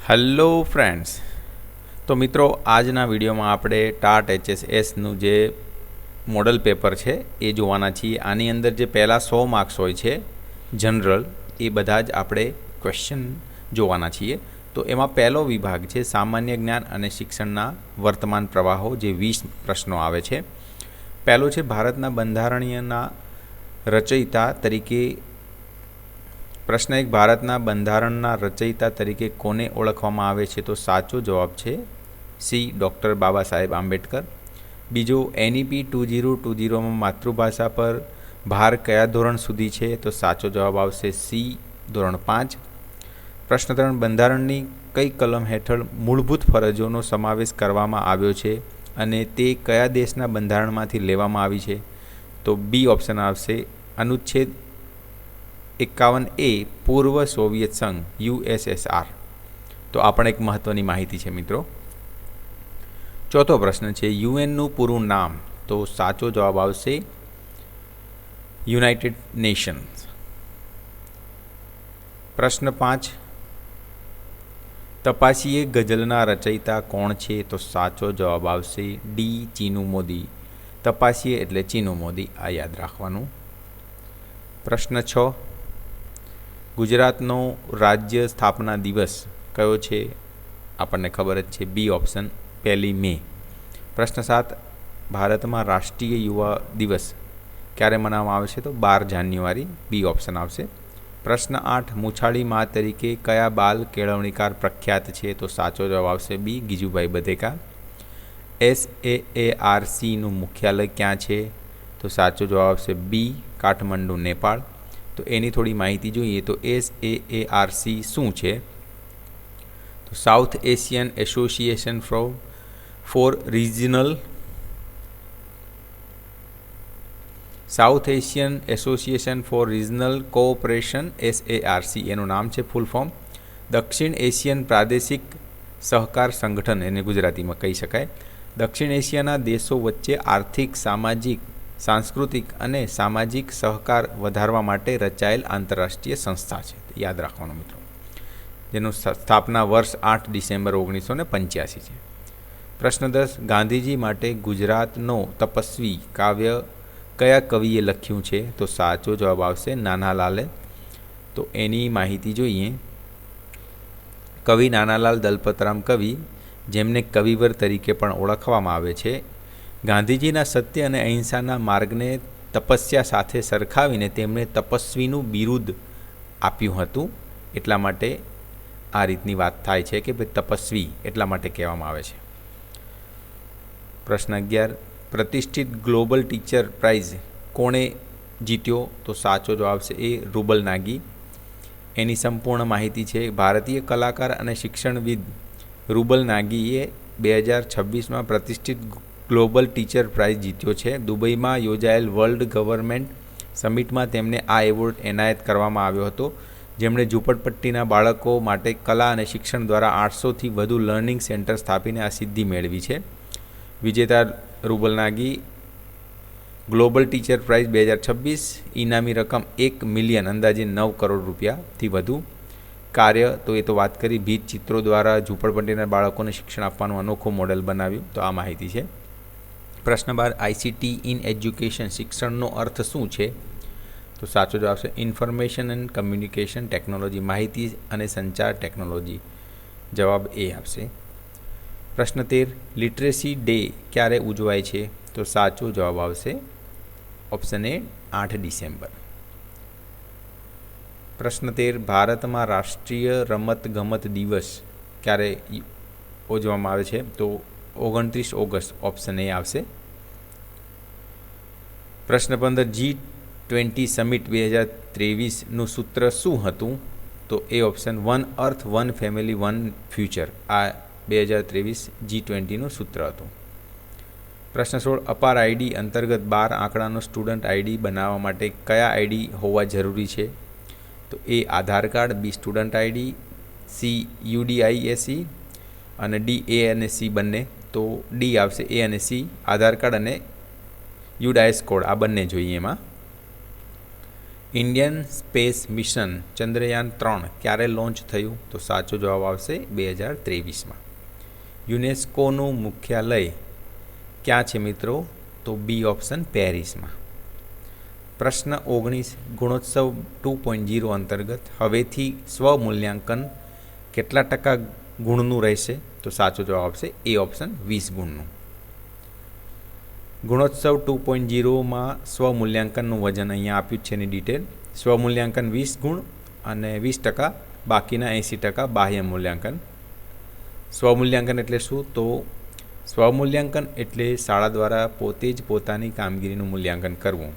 Hello friends, તો મિત્રો આજના વિડીયોમાં આપણે ટાટ HSSનું જે મોડલ પેપર છે એ જોવાના છીએ. આની અંદર જે પહેલાં 100 માર્ક્સ હોય છે જનરલ, એ બધા જ આપણે ક્વેશ્ચન જોવાના છીએ. તો એમાં પહેલો વિભાગ છે સામાન્ય જ્ઞાન અને શિક્ષણના વર્તમાન પ્રવાહો, જે 20 પ્રશ્નો આવે છે. પહેલો છે ભારતના બંધારણીયના રચયિતા તરીકે. પ્રશ્ન 1, ભારતના બંધારણના રચયિતા તરીકે કોને ઓળખવામાં આવે છે? તો સાચો જવાબ છે સી, ડૉક્ટર બાબા સાહેબ આંબેડકર. બીજો, NEP 2020માં માતૃભાષા પર ભાર કયા ધોરણ સુધી છે? તો સાચો જવાબ આવશે સી, ધોરણ 5. પ્રશ્ન 3, બંધારણની કઈ કલમ હેઠળ મૂળભૂત ફરજોનો સમાવેશ કરવામાં આવ્યો છે અને તે કયા દેશના બંધારણમાંથી લેવામાં આવી છે? તો બી ઓપ્શન આવશે અનુચ્છેદ 51A, પૂર્વ સોવિયત સંઘ USSR. તો આ પણ એક મહત્ત્વની માહિતી છે મિત્રો. ચોથો પ્રશ્ન છે યુએનનું પૂરું નામ? તો સાચો જવાબ આવશે યુનાઇટેડ નેશન્સ. પ્રશ્ન 5, તપાસીએ ગઝલના રચયિતા કોણ છે? તો સાચો જવાબ આવશે ડી, ચીનુ મોદી. તપાસીએ એટલે ચીનુ મોદી, આ યાદ રાખવાનું. પ્રશ્ન 6, ગુજરાતનો રાજ્ય સ્થાપના દિવસ કયો છે? આપણને ખબર જ છે, બી ઓપ્શન 1 મે. પ્રશ્ન 7, ભારતમાં રાષ્ટ્રીય યુવા દિવસ ક્યારે મનાવવામાં આવે છે? તો 12 જાન્યુઆરી, બી ઓપ્શન આવશે. પ્રશ્ન 8, મૂછાળી મા તરીકે કયા બાલ કેળવણીકાર પ્રખ્યાત છે? તો સાચો જવાબ આવશે બી, ગીજુભાઈ બધેકા. SAARCનું મુખ્યાલય ક્યાં છે? તો સાચો જવાબ આવશે બી, કાઠમંડુ, નેપાળ. તો એની થોડી માહિતી જોઈએ તો SAARC શું છે? તો south Asian association four regional south Asian association four regional cooperation, SARC એનું નામ છે ફૂલ ફોર્મ. દક્ષિણ એશિયન પ્રાદેશિક સહકાર સંગઠન એને ગુજરાતીમાં કહી શકાય. દક્ષિણ એશિયાના દેશો વચ્ચે આર્થિક, સામાજિક, સાંસ્કૃતિક અને સામાજિક સહકાર વધારવા માટે રચાયેલ આંતરરાષ્ટ્રીય સંસ્થા છે. યાદ રાખવાનું મિત્રો. જેનું સ્થાપના વર્ષ 8 ડિસેમ્બર 1985 છે. પ્રશ્ન 10, ગાંધીજી માટે ગુજરાતનો તપસ્વી કાવ્ય કયા કવિએ લખ્યું છે? તો સાચો જવાબ આવશે નાનાલાલે. તો એની માહિતી જોઈએ. કવિ નાનાલાલ દલપતરામ કવિ, જેમને કવિવર તરીકે પણ ઓળખવામાં આવે છે, ગાંધીજીના સત્ય અને અહિંસાના માર્ગને તપસ્યા સાથે સરખાવીને તેમણે તપસ્વીનું બિરુદ આપ્યું હતું. એટલા માટે આ રીતની વાત થાય છે કે ભાઈ તપસ્વી એટલા માટે કહેવામાં આવે છે. પ્રશ્ન 11, પ્રતિષ્ઠિત ગ્લોબલ ટીચર પ્રાઇઝ કોણે જીત્યો? તો સાચો જવાબ આવશે એ, રૂબલ નાગી. એની સંપૂર્ણ માહિતી છે. ભારતીય કલાકાર અને શિક્ષણવિદ રૂબલ નાગીએ 2026માં પ્રતિષ્ઠિત ગ્લોબલ ટીચર પ્રાઇઝ જીત્યો છે. દુબઈમાં યોજાયેલ વર્લ્ડ ગવર્નમેન્ટ સમિટમાં તેમને આ એવોર્ડ એનાયત કરવામાં આવ્યો હતો, જેમણે ઝૂંપડપટ્ટીના બાળકો માટે કલા અને શિક્ષણ દ્વારા 800થી વધુ લર્નિંગ સેન્ટર સ્થાપીને આ સિદ્ધિ મેળવી છે. વિજેતા rouble Nagi. Global teacher price 2026, ઇનામી રકમ 1 મિલિયન, અંદાજે 9 કરોડ રૂપિયાથી વધુ. કાર્ય તો એ તો વાત કરી, ભીત ચિત્રો દ્વારા ઝૂંપડપટ્ટીના બાળકોને શિક્ષણ આપવાનું અનોખું મોડેલ બનાવ્યું. તો આ માહિતી છે. પ્રશ્ન 12, ICT ઇન એજ્યુકેશન શિક્ષણનો અર્થ શું છે? તો સાચો જવાબ છે ઇન્ફોર્મેશન એન્ડ કમ્યુનિકેશન ટેકનોલોજી, માહિતી અને સંચાર ટેકનોલોજી. જવાબ એ આપશે. પ્રશ્ન 13, લિટરેસી ડે ક્યારે ઉજવાય છે? તો સાચો જવાબ આવશે ઓપ્શન એ, 8 ડિસેમ્બર. પ્રશ્ન 13, ભારતમાં રાષ્ટ્રીય રમતગમત દિવસ ક્યારે ઉજવવામાં આવે છે? તો 29 ઓગસ્ટ, ઓપ્શન એ આવશે. પ્રશ્ન 15, G20 સમિટ 2023નું સૂત્ર શું હતું? તો એ option, one earth, one family, one future. આ 2023 G20નું સૂત્ર હતું. પ્રશ્ન 16, અપાર આઈડી અંતર્ગત 12 આંકડાનો સ્ટુડન્ટ આઈડી બનાવવા માટે કયા આઈડી હોવા જરૂરી છે? તો એ આધાર કાર્ડ, બી સ્ટુડન્ટ આઈડી, સી UDISE અને ડી એ અને સી બંને. તો ડી આવશે, એ અને સી, આધાર કાર્ડ અને UDIS કોડ આ બંને જોઈએ એમાં. ઇન્ડિયન સ્પેસ મિશન ચંદ્રયાન-3 ક્યારે લોન્ચ થયું? તો સાચો જવાબ આવશે 2023માં. યુનેસ્કોનું મુખ્યાલય ક્યાં છે મિત્રો? તો બી ઓપ્શન પેરિસમાં. પ્રશ્ન 19 ગુણોત્સવ 2.0 અંતર્ગત હવેથી સ્વમૂલ્યાંકન કેટલા ટકા ગુણનું રહેશે? તો સાચો જવાબ આવશે એ ઓપ્શન 20 ગુણનું. ગુણોત્સવ 2.0માં સ્વમૂલ્યાંકનનું વજન અહીંયા આપ્યું છે એની ડિટેલ. સ્વમૂલ્યાંકન 20 ગુણ અને 20% બાકીના 80% બાહ્ય મૂલ્યાંકન. સ્વમૂલ્યાંકન એટલે શું? તો સ્વમૂલ્યાંકન એટલે શાળા દ્વારા પોતે જ પોતાની કામગીરીનું મૂલ્યાંકન કરવું,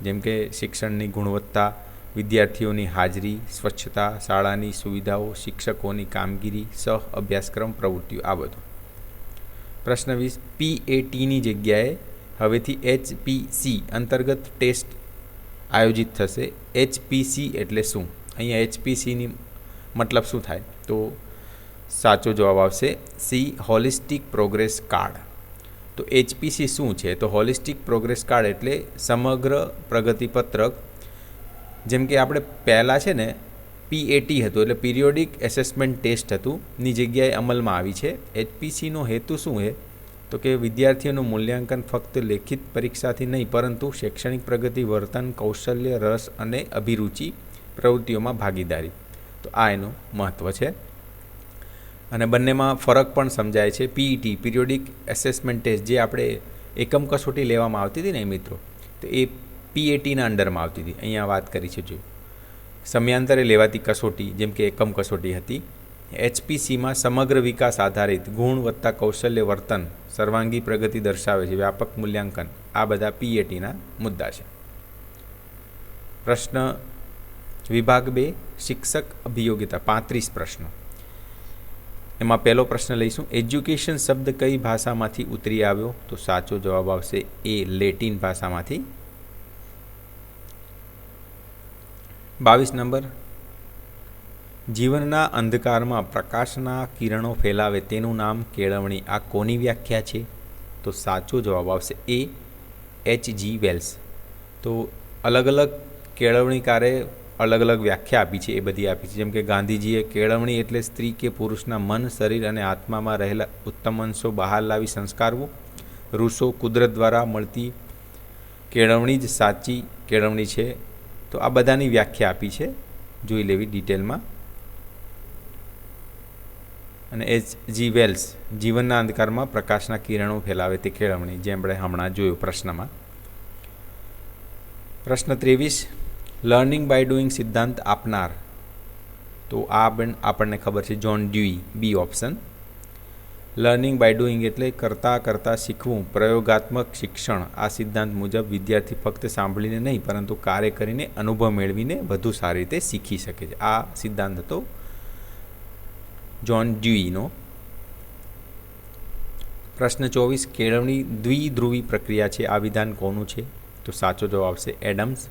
જેમ કે શિક્ષણની ગુણવત્તા, વિદ્યાર્થીઓની હાજરી, સ્વચ્છતા, શાળાની સુવિધાઓ, શિક્ષકોની કામગીરી, સહ અભ્યાસક્રમ પ્રવૃત્તિઓ, આ બધું. પ્રશ્ન 20 PATની જગ્યાએ હવેથી HPC અંતર્ગત ટેસ્ટ આયોજિત થશે. HPC એટલે શું? અહીંયા HPCની મતલબ શું થાય? તો સાચો જવાબ આવશે સી હોલિસ્ટિક પ્રોગ્રેસ કાર્ડ. તો HPC શું છે? તો હોલિસ્ટિક પ્રોગ્રેસ કાર્ડ એટલે સમગ્ર પ્રગતિપત્રક. જેમ કે આપણે પહેલાં છે ને PAT હતું એટલે પિરિયોડિક એસેસમેન્ટ ટેસ્ટ હતું ની જગ્યાએ અમલમાં આવી છે. HPCનો હેતુ શું છે? તો કે વિદ્યાર્થીઓનું મૂલ્યાંકન ફક્ત લેખિત પરીક્ષાથી નહીં પરંતુ શૈક્ષણિક પ્રગતિ, વર્તન, કૌશલ્ય, રસ અને અભિરુચિ પ્રવૃત્તિઓમાં ભાગીદારી. તો આ એનું મહત્ત્વ છે અને બંનેમાં ફરક પણ સમજાય છે. PET પિરિયોડિક એસેસમેન્ટ ટેસ્ટ જે આપણે એકમ કસોટી લેવામાં આવતી હતી ને મિત્રો, તો એ PATના અંડરમાં આવતી હતી. અહીંયા વાત કરી છે જો સમયાંતરે લેવાતી કસોટી જેમ કે એકમ કસોટી હતી. HPCમાં સમગ્ર વિકાસ આધારિત ગુણ વત્તા કૌશલ્ય, વર્તન, સર્વાંગી પ્રગતિ દર્શાવે છે, વ્યાપક મૂલ્યાંકન, આ બધા PATના મુદ્દા છે. પ્રશ્ન વિભાગ 2 શિક્ષક અભિયોગ્યતા 35 પ્રશ્નો. એમાં પહેલો પ્રશ્ન લઈશું. એજ્યુકેશન શબ્દ કઈ ભાષામાંથી ઉતરી આવ્યો? તો સાચો જવાબ આવશે એ લેટિન ભાષામાંથી. 22 નંબર જીવનના અંધકારમાં પ્રકાશના કિરણો ફેલાવે તેનું નામ કેળવણી. આ કોની વ્યાખ્યા છે? તો સાચો જવાબ આવશે એ H.G. વેલ્સ. તો અલગ અલગ કેળવણીકારે અલગ અલગ વ્યાખ્યા આપી છે, એ બધી આપી છે. જેમ કે ગાંધીજીએ કેળવણી એટલે સ્ત્રી કે પુરુષના મન, શરીર અને આત્મામાં રહેલા ઉત્તમ અંશો બહાર લાવી સંસ્કારવું. રૂસો કુદરત દ્વારા મળતી કેળવણી જ સાચી કેળવણી છે. તો આ બધાની વ્યાખ્યા આપી છે, જોઈ લેવી ડિટેલમાં. અને H.G. વેલ્સ જીવનના અંધકારમાં પ્રકાશના કિરણો ફેલાવે તે કેળવણી, જે આપણે હમણાં જોયું પ્રશ્નમાં. પ્રશ્ન 23 લર્નિંગ બાય ડુઈંગ સિદ્ધાંત આપનાર. તો આ આપણને ખબર છે John Dewey, B option. Learning by doing એટલે કરતાં કરતાં શીખવું, પ્રયોગાત્મક શિક્ષણ. આ સિદ્ધાંત મુજબ વિદ્યાર્થી ફક્ત સાંભળીને નહીં પરંતુ કાર્ય કરીને અનુભવ મેળવીને વધુ સારી રીતે શીખી શકે છે. આ સિદ્ધાંત હતો જ્હોન ડ્યુઈનો. પ્રશ્ન 24 કેળવણી દ્વિધ્રુવી પ્રક્રિયા છે. આ વિધાન કોનું છે? તો સાચો જવાબ આવશે એડમ્સ.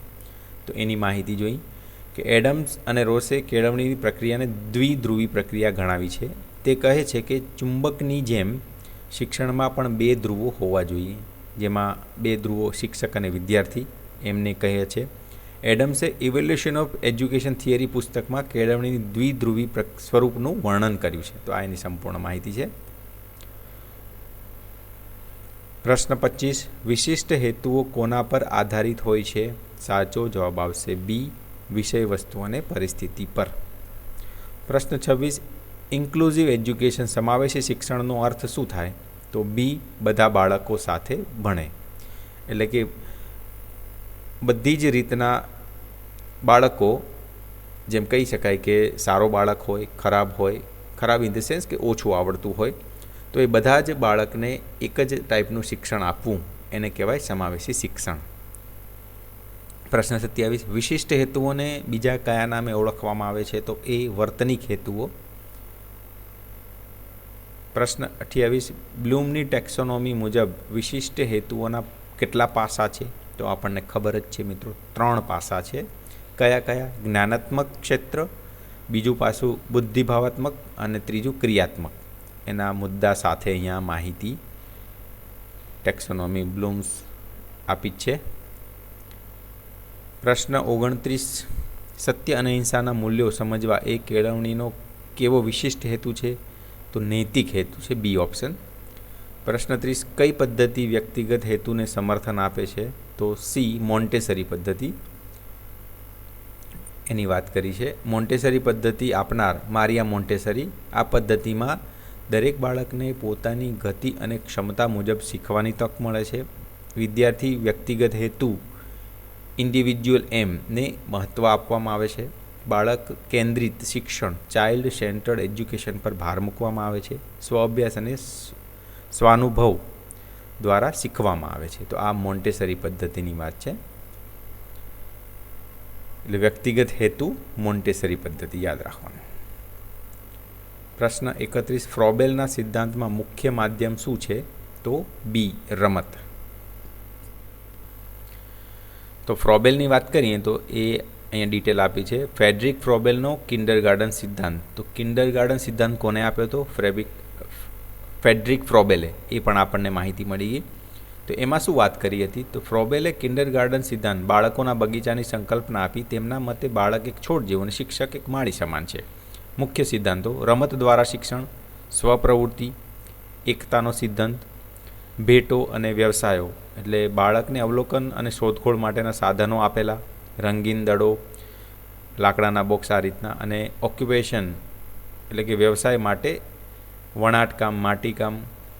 તો એની માહિતી જોઈ કે એડમ્સ અને રોસે કેળવણીની પ્રક્રિયાને દ્વિધ્રુવી પ્રક્રિયા ગણાવી છે. તે કહે છે કે ચુંબકની જેમ શિક્ષણમાં પણ 2 ધ્રુવો હોવા જોઈએ, જેમાં 2 ધ્રુવો શિક્ષક અને વિદ્યાર્થી એમને કહે છે. એડમ્સે ઇવોલ્યુશન ઓફ એજ્યુકેશન થિયરી પુસ્તકમાં કેળવણીની દ્વિધ્રુવી સ્વરૂપનું વર્ણન કર્યું છે. તો આ એની સંપૂર્ણ માહિતી છે. પ્રશ્ન 25 વિશિષ્ટ હેતુઓ કોના પર આધારિત હોય છે? સાચો જવાબ આવશે બી વિષય વસ્તુ અને પરિસ્થિતિ પર. પ્રશ્ન 26 ઇન્ક્લુઝિવ એજ્યુકેશન સમાવેશી શિક્ષણનો અર્થ શું થાય? તો બી બધા બાળકો સાથે ભણે. એટલે કે બધી જ રીતના બાળકો, જેમ કહી શકાય કે સારો બાળક હોય, ખરાબ ઇન ધ સેન્સ કે ઓછું આવડતું હોય, તો એ બધા જ બાળકને એક જ ટાઈપનું શિક્ષણ આપવું એને કહેવાય સમાવેશી શિક્ષણ. પ્રશ્ન 27 વિશિષ્ટ હેતુઓને બીજા કયા નામે ઓળખવામાં આવે છે? તો એ વર્તનિક હેતુઓ. પ્રશ્ન 28 બ્લૂમની ટેક્સોનોમી મુજબ વિશિષ્ટ હેતુઓના કેટલા પાસા છે? તો આપણને ખબર જ છે મિત્રો, 3 પાસા છે. કયા કયા? જ્ઞાનાત્મક ક્ષેત્ર, બીજું પાસું બુદ્ધિભાવાત્મક અને ત્રીજું ક્રિયાત્મક. એના મુદ્દા સાથે અહીંયા માહિતી ટેક્સોનોમી બ્લૂમ્સ આપી જ છે. પ્રશ્ન 29, સત્ય અને અહિંસાના મૂલ્યો સમજવા એ કેળવણીનો કેવો વિશિષ્ટ હેતુ છે? તો નૈતિક હેતુ છે, બી ઓપ્શન. પ્રશ્ન 30, કઈ પદ્ધતિ વ્યક્તિગત હેતુને સમર્થન આપે છે? તો સી મોન્ટેસરી પદ્ધતિ એની વાત કરી છે. મોન્ટેસરી પદ્ધતિ આપનાર મારિયા મોન્ટેસરી. આ પદ્ધતિમાં દરેક બાળકને પોતાની ગતિ અને ક્ષમતા મુજબ શીખવાની તક મળે છે. વિદ્યાર્થી વ્યક્તિગત હેતુ ઇન્ડિવિજ્યુઅલ એમને મહત્ત્વ આપવામાં આવે છે. બાળક કેન્દ્રિત શિક્ષણ ચાઇલ્ડ સેન્ટર્ડ એજ્યુકેશન પર ભાર મૂકવામાં આવે છે. સ્વ અભ્યાસ અને સ્વાનુભવ દ્વારા શીખવામાં આવે છે. તો આ મોન્ટેસરી પદ્ધતિની વાત છે. એટલે વ્યક્તિગત હેતુ મોન્ટેસરી પદ્ધતિ યાદ રાખવાનું. પ્રશ્ન 31, ફ્રોબેલના સિદ્ધાંતમાં મુખ્ય માધ્યમ શું છે? તો બી રમત. તો ફ્રોબેલની વાત કરીએ તો એ અહીંયા ડિટેલ આપી છે. ફ્રેડરિક ફ્રોબેલનો કિન્ડરગાર્ટન સિદ્ધાંત. તો કિન્ડરગાર્ટન સિદ્ધાંત કોને આપ્યો હતો? ફ્રેડરિક ફ્રોબેલે. એ પણ આપણને માહિતી મળી ગઈ. તો એમાં શું વાત કરી હતી? તો ફ્રોબેલે કિન્ડરગાર્ટન સિદ્ધાંત બાળકોના બગીચાની સંકલ્પના આપી. તેમના મતે બાળક એક છોડ જેવું અને શિક્ષક એક માળી સમાન છે. મુખ્ય સિદ્ધાંતો: રમત દ્વારા શિક્ષણ, સ્વપ્રવૃત્તિ, એકતાનો સિદ્ધાંત, ભેટો અને વ્યવસાયો એટલે બાળકને અવલોકન અને શોધખોળ માટેના સાધનો આપેલા, રંગીન દડો, લાકડાના બોક્સ આ રીતના, અને ઓક્યુપેશન એટલે કે વ્યવસાય માટે વણાટકામ, માટીકામ,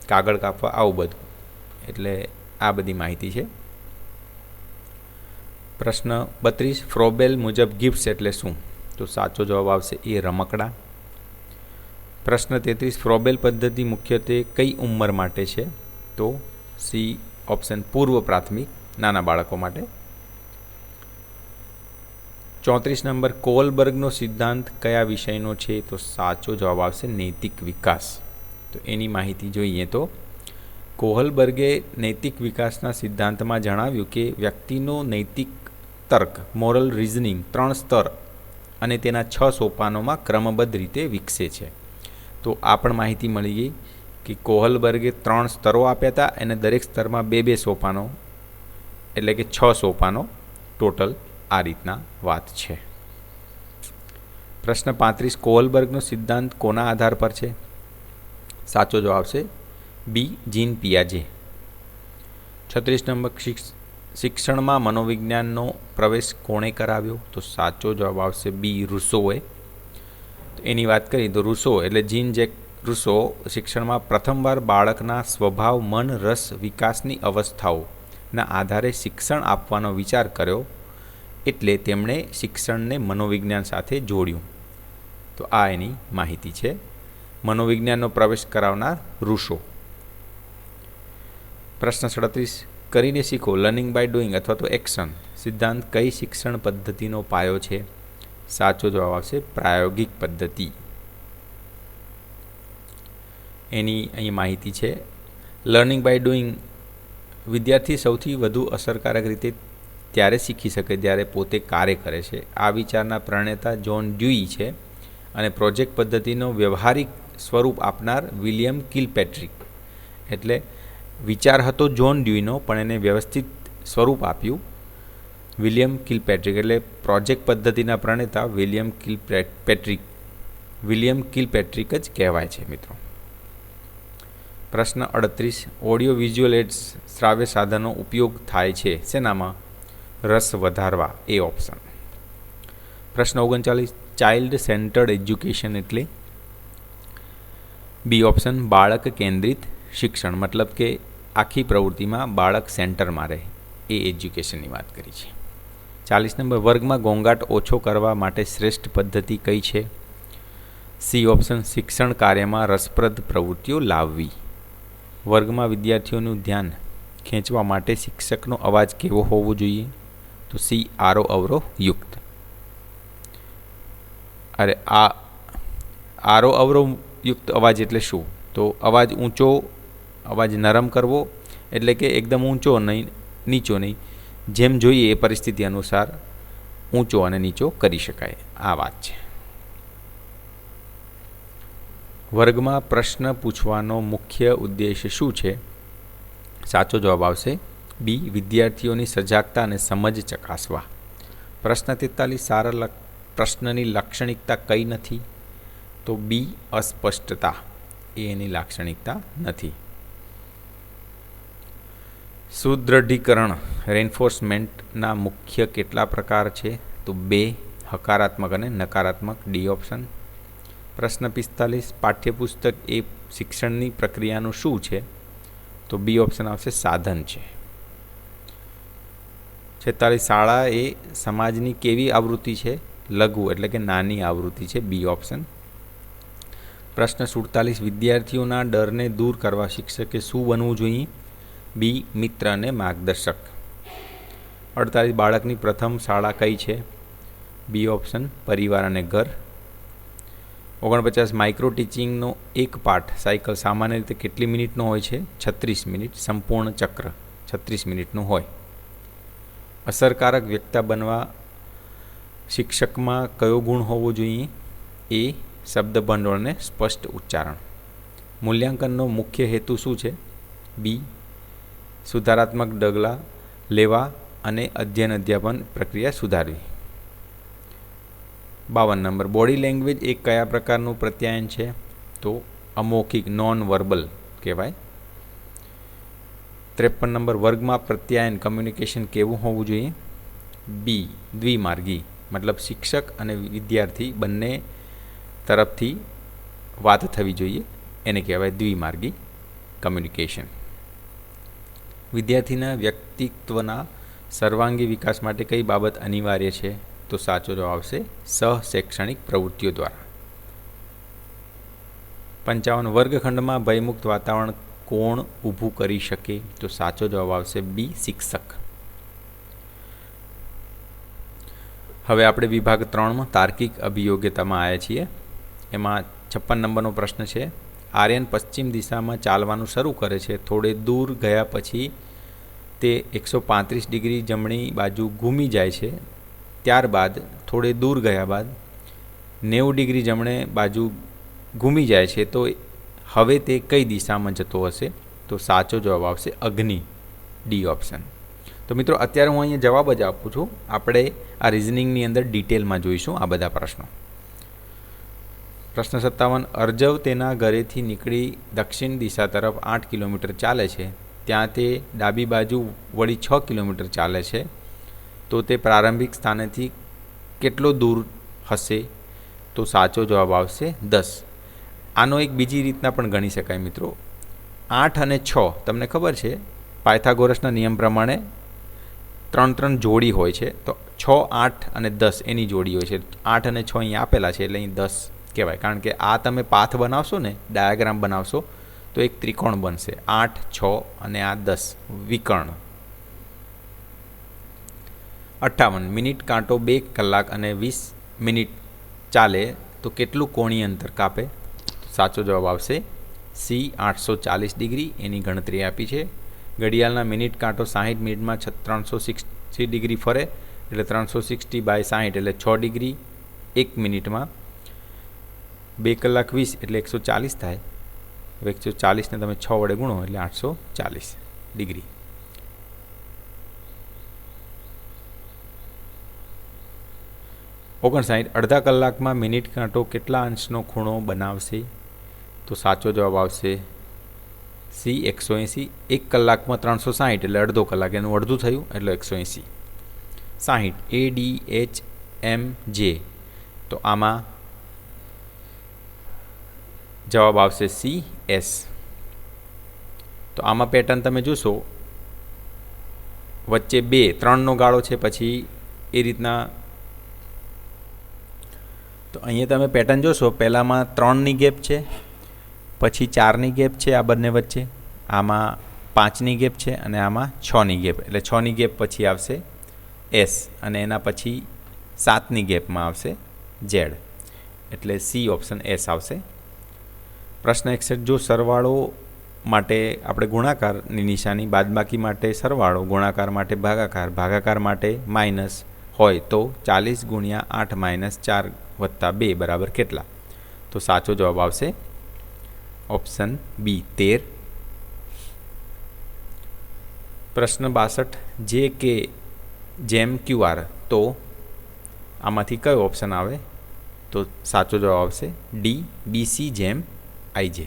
કાગળ કાપવા, આવું બધું. એટલે આ બધી માહિતી છે. પ્રશ્ન 32, ફ્રોબેલ મુજબ ગિફ્ટ્સ એટલે શું? તો સાચો જવાબ આવશે એ રમકડા. પ્રશ્ન 33, ફ્રોબેલ પદ્ધતિ મુખ્યત્વે કઈ ઉંમર માટે છે? તો સી ઓપ્શન પૂર્વ પ્રાથમિક, નાના બાળકો માટે. 34 નંબર, કોહલબર્ગનો સિદ્ધાંત કયા વિષયનો છે? તો સાચો જવાબ આવશે નૈતિક વિકાસ. તો એની માહિતી જોઈએ તો કોહલબર્ગે નૈતિક વિકાસના સિદ્ધાંતમાં જણાવ્યું કે વ્યક્તિનો નૈતિક તર્ક મોરલ રિઝનિંગ 3 સ્તર અને તેના 6 સોપાનોમાં ક્રમબદ્ધ રીતે વિકસે છે. તો આ પણ માહિતી મળી ગઈ કે કોહલબર્ગે 3 સ્તરો આપ્યા હતા અને દરેક સ્તરમાં 2-2 સોપાનો એટલે કે 6 સોપાનો ટોટલ આ રીતના વાત છે. પ્રશ્ન 35, કોહલબર્ગનો સિદ્ધાંત કોના આધાર પર છે? સાચો જવાબ આવશે બી જીન પિયાજે. 36 નંબર, શિક્ષણમાં મનોવિજ્ઞાનનો પ્રવેશ કોણે કરાવ્યો? તો સાચો જવાબ આવશે બી રૂસોએ. તો એની વાત કરીએ તો રૂસો એટલે જીન જેક રૂસો શિક્ષણમાં પ્રથમવાર બાળકના સ્વભાવ, મન, રસ, વિકાસની અવસ્થાઓના આધારે શિક્ષણ આપવાનો વિચાર કર્યો. એટલે તેમણે શિક્ષણને મનોવિજ્ઞાન સાથે જોડ્યું. તો આ એની માહિતી છે. મનોવિજ્ઞાનનો પ્રવેશ કરાવનાર રૂસો. પ્રશ્ન 37, કરીને શીખો લર્નિંગ બાય ડુઈંગ અથવા તો એક્શન સિદ્ધાંત કઈ શિક્ષણ પદ્ધતિનો પાયો છે? સાચો જવાબ આવશે પ્રાયોગિક પદ્ધતિ. એની અહીં માહિતી છે. લર્નિંગ બાય ડુઈંગ વિદ્યાર્થી સૌથી વધુ અસરકારક રીતે ત્યારે શીખી શકે જ્યારે પોતે કાર્ય કરે છે. આ વિચારના પ્રણેતા જ્હોન ડ્યુઈ છે અને પ્રોજેક્ટ પદ્ધતિનો વ્યવહારિક સ્વરૂપ આપનાર વિલિયમ કિલપેટ્રિક. એટલે વિચાર હતો જ્હોન ડ્યુઈનો પણ એને વ્યવસ્થિત સ્વરૂપ આપ્યું વિલિયમ કિલપેટ્રિક. એટલે પ્રોજેક્ટ પદ્ધતિના પ્રણેતા વિલિયમ કિલપેટ્રિક જ કહેવાય છે મિત્રો. પ્રશ્ન 38, ઓડિયો વિઝ્યુઅલ એડ્સ શ્રાવ્ય સાધનો ઉપયોગ થાય છે શેનામાં? રસ વધારવા, એ ઓપ્શન. પ્રશ્ન 39, ચાઇલ્ડ સેન્ટર્ડ એજ્યુકેશન એટલે? બી ઓપ્શન બાળક કેન્દ્રિત શિક્ષણ, મતલબ કે આખી પ્રવૃત્તિમાં બાળક સેન્ટરમાં રહે એ એજ્યુકેશનની વાત કરી છે. 40 નંબર, વર્ગમાં ઘોંઘાટ ઓછો કરવા માટે શ્રેષ્ઠ પદ્ધતિ કઈ છે? સી ઓપ્શન શિક્ષણ કાર્યમાં રસપ્રદ પ્રવૃત્તિઓ લાવવી. વર્ગમાં વિદ્યાર્થીઓનું ધ્યાન ખેંચવા માટે શિક્ષકનો અવાજ કેવો હોવો જોઈએ? તો સી આરો અવરોહ યુક્ત. આરો અવરોહ યુક્ત અવાજ એટલે શું? તો અવાજ ઊંચો, અવાજ નરમ કરવો એટલે કે એકદમ ઊંચો નહીં, નીચો નહીં, જેમ જોઈએ એ પરિસ્થિતિ અનુસાર ઊંચો અને નીચો કરી શકાય, આ વાત છે. વર્ગમાં પ્રશ્ન પૂછવાનો મુખ્ય ઉદ્દેશ શું છે? સાચો જવાબ આવશે બી વિદ્યાર્થીઓની સજાગતા અને સમજ ચકાસવા. પ્રશ્ન 43 સારા પ્રશ્નની લાક્ષણિકતા કઈ નથી? તો બી અસ્પષ્ટતા એ એની લાક્ષણિકતા નથી. સુદૃઢીકરણ રેન્ફોર્સમેન્ટના મુખ્ય કેટલા પ્રકાર છે? તો 2, હકારાત્મક અને નકારાત્મક, ડી ઓપ્શન. પ્રશ્ન 45 પાઠ્યપુસ્તક એ શિક્ષણની પ્રક્રિયાનું શું છે? તો બી ઓપ્શન આવશે, સાધન છે. 46 શાળા એ સમાજની કેવી આવૃત્તિ છે? લઘુ એટલે કે નાની આવૃત્તિ છે, બી ઓપ્શન. પ્રશ્ન 47 વિદ્યાર્થીઓના ડરને દૂર કરવા શિક્ષકે શું બનવું જોઈએ? બી મિત્ર અને માર્ગદર્શક. 48 બાળકની પ્રથમ શાળા કઈ છે? બી ઓપ્શન, પરિવાર અને ઘર. 49 માઇક્રો ટીચિંગનો એક પાઠ સાયકલ સામાન્ય રીતે કેટલી મિનિટનો હોય છે? 36 મિનિટ. સંપૂર્ણ ચક્ર 36 મિનિટનું હોય. અસરકારક વક્તા બનવા શિક્ષકમાં કયો ગુણ હોવો જોઈએ? એ શબ્દ ભંડોળ અને સ્પષ્ટ ઉચ્ચારણ. મૂલ્યાંકનનો મુખ્ય હેતુ શું છે? બી સુધારાત્મક ડગલાં લેવા અને અધ્યયન અધ્યાપન પ્રક્રિયા સુધારવી. 52 નંબર બોડી લેંગ્વેજ એ કયા પ્રકારનું પ્રત્યાયન છે? તો અમૌખિક, નોન વર્બલ કહેવાય. 53 નંબર વર્ગમાં પ્રત્યાયન કમ્યુનિકેશન કેવું હોવું જોઈએ? બી દ્વિમાર્ગી, મતલબ શિક્ષક અને વિદ્યાર્થી બંને તરફથી વાત થવી જોઈએ, એને કહેવાય દ્વિમાર્ગી કમ્યુનિકેશન. વિદ્યાર્થીના વ્યક્તિત્વના સર્વાંગી વિકાસ માટે કઈ બાબત અનિવાર્ય છે? તો સાચો જવાબ આવશે, સહશૈક્ષણિક પ્રવૃત્તિઓ દ્વારા. 55 વર્ગખંડમાં ભયમુક્ત વાતાવરણ કોણ ઊભું કરી શકે? તો સાચો જવાબ આવશે, બી શિક્ષક. હવે આપણે વિભાગ 3માં તાર્કિક અભિયોગ્યતામાં આવ્યા છીએ. એમાં 56 નંબરનો પ્રશ્ન છે. આર્યન પશ્ચિમ દિશામાં ચાલવાનું શરૂ કરે છે. થોડે દૂર ગયા પછી તે 135 ડિગ્રી જમણી બાજુ ઘૂમી જાય છે. ત્યારબાદ થોડે દૂર ગયા બાદ 90 ડિગ્રી જમણે બાજુ ઘૂમી જાય છે. તો હવે તે કઈ દિશામાં જતો હશે? તો સાચો જવાબ આવશે, અગ્નિ, ડી ઓપ્શન. તો મિત્રો અત્યારે હું અહીંયા જવાબ જ આપું છું. આપણે આ રિઝનિંગની અંદર ડિટેલમાં જોઈશું આ બધા પ્રશ્નો. પ્રશ્ન 57 અર્જવ તેના ઘરેથી નીકળી દક્ષિણ દિશા તરફ 8 કિલોમીટર ચાલે છે. ત્યાં તે ડાબી બાજુ વળી 6 કિલોમીટર ચાલે છે. તો તે પ્રારંભિક સ્થાનેથી કેટલો દૂર હશે? તો સાચો જવાબ આવશે, 10. આનો એક બીજી રીતના પણ ગણી શકાય મિત્રો. 8 અને 6 તમને ખબર છે પાયથાગોરસના નિયમ પ્રમાણે 3 જોડી હોય છે. તો 6, 8 અને 10 એની જોડી હોય છે. 8 અને 6 અહીંયા આપેલા છે એટલે અહીં 10 કહેવાય. કારણ કે આ તમે પાથ બનાવશો ને, ડાયાગ્રામ બનાવશો તો એક ત્રિકોણ બનશે. 8, 6 અને આ 10 વિકર્ણ. 58 મિનિટ કાંટો 2 કલાક અને 20 મિનિટ ચાલે તો કેટલું કોણીય અંતર કાપે? સાચો જવાબ આવશે, સી 840 ડિગ્રી. એની ગણતરી આપી છે. ઘડિયાળના મિનિટ કાંટો 60 મિનિટમાં 360 ડિગ્રી ફરે એટલે 360/60 એટલે 6 ડિગ્રી. 1 મિનિટમાં 2 કલાક 20 એટલે 140 થાય. હવે 140ને તમે 6 વડે ગુણો એટલે 840 ડિગ્રી. અડધા કલાકમાં મિનિટ કાંટો કેટલા અંશનો ખૂણો બનાવશે? તો સાચો જવાબ આવશે, સી 180. 1 કલાકમાં 360 એટલે અડધો કલાક, એનું અડધું થયું એટલે 180. 60 ADHMJ. તો આમાં જવાબ આવશે સી એસ. તો આમાં પેટર્ન તમે જોશો, વચ્ચે 2 3નો ગાળો છે, પછી એ રીતના. તો અહીંયા તમે પેટર્ન જોશો, પહેલાંમાં 3ની ગેપ છે, પછી 4ની ગેપ છે આ બંને વચ્ચે, આમાં 5ની ગેપ છે અને આમાં 6ની ગેપ. એટલે 6ની ગેપ પછી આવશે એસ અને એના પછી 7ની ગેપમાં આવશે ઝેડ. એટલે સી ઓપ્શન એસ આવશે. પ્રશ્ન 61 જો સરવાળો માટે આપણે ગુણાકારની નિશાની, બાદબાકી માટે સરવાળો, ગુણાકાર માટે ભાગાકાર, ભાગાકાર માટે માઇનસ હોય તો 40 × 8 - 4 + 2 બરાબર કેટલા? તો સાચો જવાબ આવશે ઓપ્શન બી 13. પ્રશ્ન 62 જે કે જેમ QR. તો આમાંથી કયો ઓપ્શન આવે? તો સાચો જવાબ આવશે ડી, BC જેમ IJ.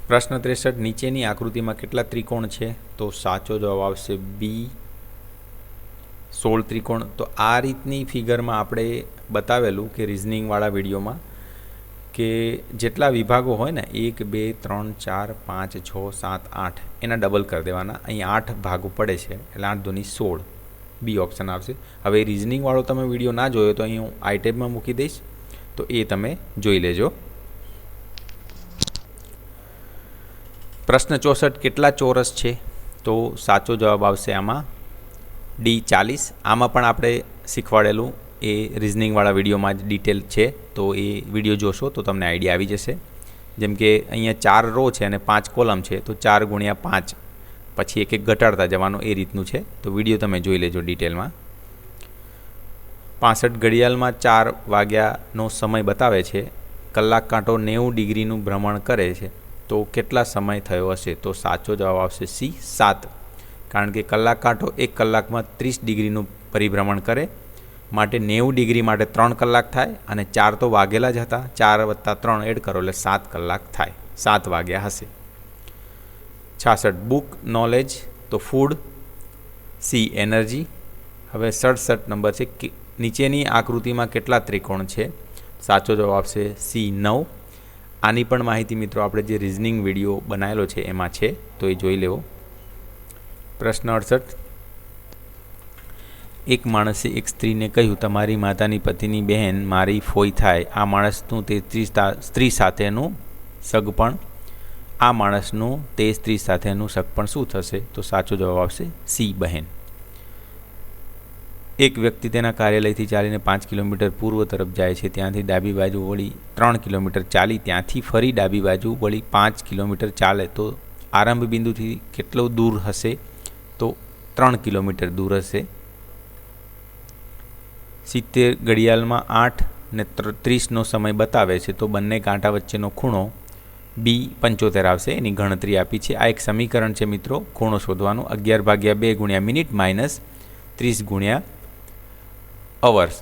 પ્રશ્ન 63, નીચેની આકૃતિમાં કેટલા ત્રિકોણ છે? તો સાચો જવાબ આવશે બી, 16 ત્રિકોણ. તો આ રીતની ફિગરમાં આપણે બતાવેલું કે રિઝનિંગવાળા વિડીયોમાં કે જેટલા વિભાગો હોય ને 1, 2, 3, 4, 5, 6, 7, 8 એના ડબલ કરી દેવાના. અહીં 8 ભાગો પડે છે એટલે 8 દુની 16, બી ઓપ્શન આવશે. હવે રિઝનિંગવાળો તમે વિડીયો ના જોયો તો અહીં હું આઈ ટેબમાં મૂકી દઈશ, તો એ તમે જોઈ લેજો. પ્રશ્ન 64, કેટલા ચોરસ છે? તો સાચો જવાબ આવશે આમાં ડી, 40. આમાં પણ આપણે શીખવાડેલું એ રિઝનિંગવાળા વિડીયોમાં જ ડિટેલ છે, તો એ વિડીયો જોશો તો તમને આઈડિયા આવી જશે. જેમ કે અહીંયા 4 રો છે અને 5 કોલમ છે, તો 4 × 5 પછી એક ઘટાડતા જવાનું, એ રીતનું છે. તો વિડીયો તમે જોઈ લેજો ડિટેલમાં. 65, ઘડિયાળમાં 4 વાગ્યાનો સમય બતાવે છે. કલાક કાંટો 90 ડિગ્રીનું ભ્રમણ કરે છે, તો કેટલા સમય થયો હશે? તો સાચો જવાબ આવશે સી, 7. કારણ કે કલાક કાંટો 1 કલાકમાં 30 ડિગ્રીનું પરિભ્રમણ કરે, માટે 90 ડિગ્રી માટે 3 કલાક થાય, અને 4 તો વાગેલા જ હતા, 4 + 3 એડ કરો એટલે 7 કલાક થાય, 7 વાગ્યા હશે. 66, બુક નોલેજ તો ફૂડ, સી એનર્જી. હવે 67 નંબર છે કે નીચેની આકૃતિમાં કેટલા ત્રિકોણ છે? સાચો જવાબ આવશે સી, 9. આની પણ માહિતી મિત્રો આપણે જે રિઝનિંગ વિડીયો બનાવેલો છે એમાં છે, તો એ જોઈ લેવો. પ્રશ્ન 68, એક માણસે એક સ્ત્રીને કહ્યું, તમારી માતાની પતિની બહેન મારી ફોઈ થાય. આ માણસનું તે સ્ત્રી સાથેનું સગપણ, આ માણસનું તે સ્ત્રી સાથેનું સગપણ શું થશે? તો સાચો જવાબ આવશે સી, બહેન. એક વ્યક્તિ તેના કાર્યાલયથી ચાલીને 5 કિલોમીટર પૂર્વ તરફ જાય છે. ત્યાંથી ડાબી બાજુ વળી 3 કિલોમીટર ચાલી, ત્યાંથી ફરી ડાબી બાજુ વળી 5 કિલોમીટર ચાલે, તો આરંભ બિંદુથી કેટલો દૂર હશે? તો 3 કિલોમીટર દૂર હશે. 70, ઘડિયાળમાં 8 ને 30નો સમય બતાવે છે, તો બંને કાંટા વચ્ચેનો ખૂણો બી, 75 આવશે. એની ગણતરી આપી છે. આ એક સમીકરણ છે મિત્રો, ખૂણો શોધવાનું. 11/2 × મિનિટ માઇનસ 30 × અવર્સ.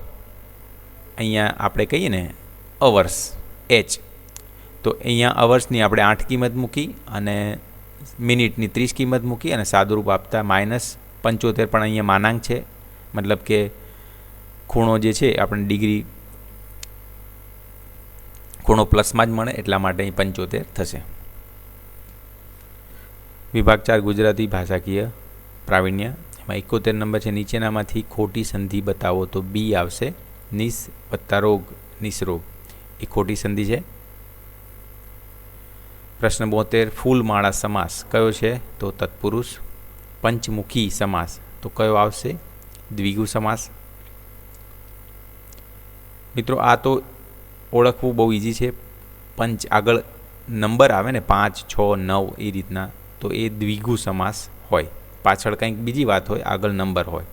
અહીંયા આપણે કહીએ ને અવર્સ, H, તો અહીંયા અવર્સની આપણે 8 કિંમત મૂકી અને મિનિટની 30 કિંમત મૂકી અને સાદુરૂપ આપતા -75 પણ અહીંયા માનાંક છે, મતલબ કે ખૂણો જે છે આપણે ડિગ્રી ખૂણો પ્લસમાં જ મળે, એટલા માટે અહીં 75 થશે. વિભાગ 4, ગુજરાતી ભાષાકીય પ્રાવીણ્ય. એમાં 71 નંબર છે, નીચેનામાંથી ખોટી સંધિ બતાવો. તો બી આવશે, નિસ + રોગ, નિસરોગ. એ ખોટી સંધિ છે. પ્રશ્ન 72, ફૂલમાળા સમાસ કયો છે? તો તત્પુરુષ. પંચમુખી સમાસ તો કયો આવશે? દ્વિગુ સમાસ. મિત્રો આ તો ઓળખવું બહુ ઇઝી છે. પંચ આગળ નંબર આવે ને 5, 6, 9 એ રીતના, તો એ દ્વિગુ સમાસ હોય. પાછળ કંઈક બીજી વાત હોય, આગળ નંબર હોય.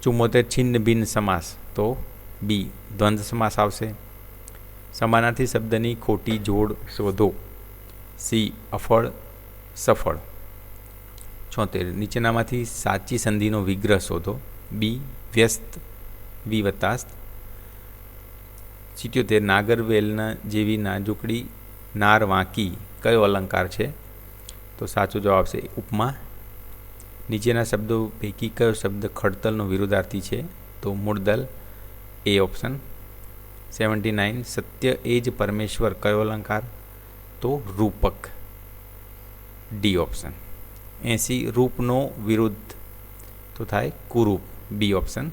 74, છિન્ન ભિન્ન સમાસ તો બી, દ્વંદ્વ સમાસ આવશે. સમાનાર્થી શબ્દની ખોટી જોડ શોધો. સી, અફળ, સફળ. 76, નીચેનામાંથી સાચી સંધિનો વિગ્રહ શોધો. બી, વ્યસ્ત, વિવતાસ્ત. 77, નાગરવેલના જેવી નાજુકડી નાર વાંકી કયો અલંકાર છે? તો સાચો જવાબ આવશે ઉપમા. નીચેના શબ્દો પૈકી કયો શબ્દ ખડતલનો વિરુદ્ધાર્થી છે? તો મૂળદલ, એ ઓપ્શન. 79, સત્ય એ જ પરમેશ્વર કયો અલંકાર? તો રૂપક, ડી ઓપ્શન. 80, રૂપનો વિરુદ્ધ તો થાય કુરૂપ, બી ઓપ્શન.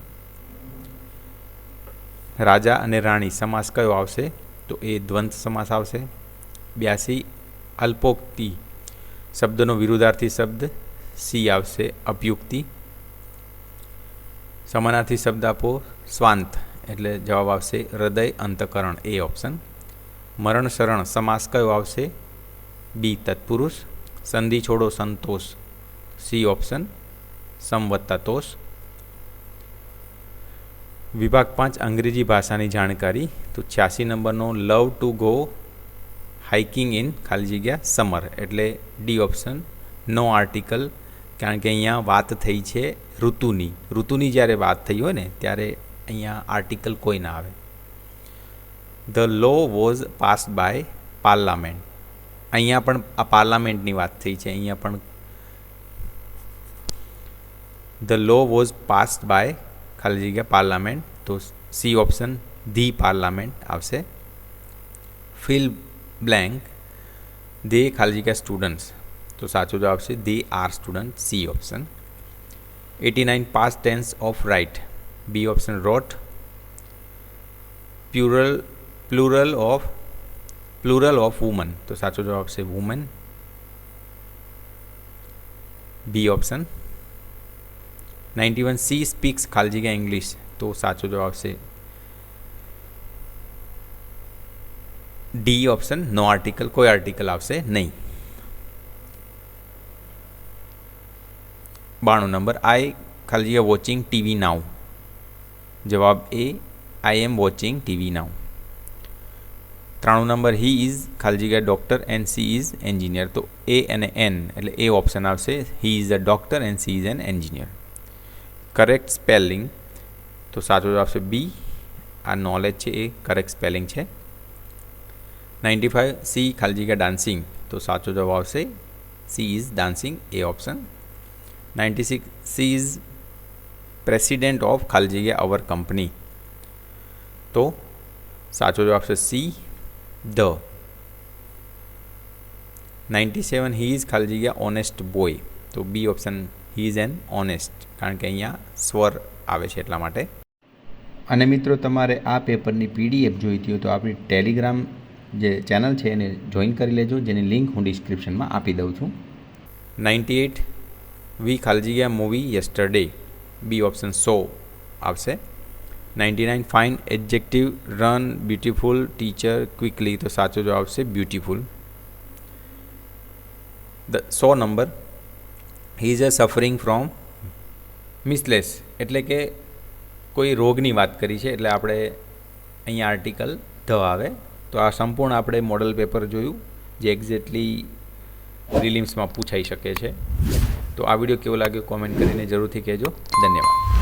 રાજા અને રાણી સમાસ કયો આવશે? તો એ દ્વંદ્વ સમાસ આવશે. 82, અલ્પોક્તિ શબ્દનો વિરુદ્ધાર્થી શબ્દ, સી આવશે, અપયુક્તિ. સમાનાર્થી શબ્દ આપો, સ્વાંત, એટલે જવાબ આવશે હૃદય, અંતકરણ, એ ઓપ્શન. મરણ શરણ સમાસ કયો આવશે? બી, તત્પુરુષ. સંધિ છોડો સંતોષ, સી ઓપ્શન, સમ વત્તા તોષ. વિભાગ 5, અંગ્રેજી ભાષાની જાણકારી. તો 86 નંબરનો love to go hiking in ખાલી જગ્યા સમર, એટલે ડી ઓપ્શન, નો આર્ટિકલ, કારણ કે અહીંયા વાત થઈ છે ઋતુની જ્યારે વાત થઈ હોય ને ત્યારે અહીંયા આર્ટિકલ કોઈ ના આવે. The law was passed by parliament, અહીંયા પણ આ પાર્લામેન્ટની વાત થઈ છે, અહીંયા પણ the law was passed by ખાલી જગ્યા પાર્લામેન્ટ, તો સી ઓપ્શન ધી પાર્લામેન્ટ આવશે. ફિલ બ્લેન્ક દે ખાલી જગ્યા સ્ટુડન્ટ્સ, તો સાચો જવાબ આવશે they are student, C option. 89 past tense of write, B option wrote. Plural of woman, તો સાચો જવાબ આવશે women, B option. 91 she speaks ખાલી જગ્યા ઇંગ્લિશ, તો સાચો જવાબ આવશે ડી ઓપ્શન, નો આર્ટિકલ, કોઈ આર્ટિકલ આવશે નહીં. 92 નંબર આઈ ખાલી જગ્યા વોચિંગ ટીવી નાઉ, જવાબ A I am watching TV now. 93 number he is ખાલી જગ્યા doctor and she is engineer, તો એ અને એન એટલે એ ઓપ્શન આવશે, he is a doctor and she is an engineer. Correct spelling, તો સાચો જવાબ આવશે બી, આ નોલેજ છે એ કરેક્ટ સ્પેલિંગ છે. 95 સી ખાલી જગ્યા ડાન્સિંગ, તો સાચો જવાબ આવશે she is dancing, A option. 96 she is president of ખાલી જગ્યા અવર કંપની, તો સાચો જવાબ આવશે સી ધ. 97 હી ઇઝ ખાલી જગ્યા ઓનેસ્ટ બોય, તો B option he is an honest, કારણ કે અહીંયા સ્વર આવે છે એટલા માટે. અને મિત્રો તમારે આ પેપરની PDF જોઈતી હોય તો આપણી ટેલિગ્રામ જે ચેનલ છે એને જોઈન કરી લેજો, જેની લિંક હું ડિસ્ક્રિપ્શનમાં આપી દઉં છું. 98 વી ખાલી જગ્યા movie yesterday, B option so આવશે. 99 fine adjective run beautiful teacher quickly, તો સાચો જવાબ આવશે beautiful. 100 number he is a suffering from measles, એટલે કે કોઈ રોગની વાત કરી છે એટલે આપણે અહીંયા આર્ટિકલ ધ આવે. તો આ સંપૂર્ણ આપણે મોડલ પેપર જોયું જે એક્ઝેક્ટલી પ્રિલિમ્સમાં પૂછાઈ શકે છે. તો આ વિડીયો કેવો લાગ્યો કોમેન્ટ કરીને જરૂરથી કહેજો. ધન્યવાદ.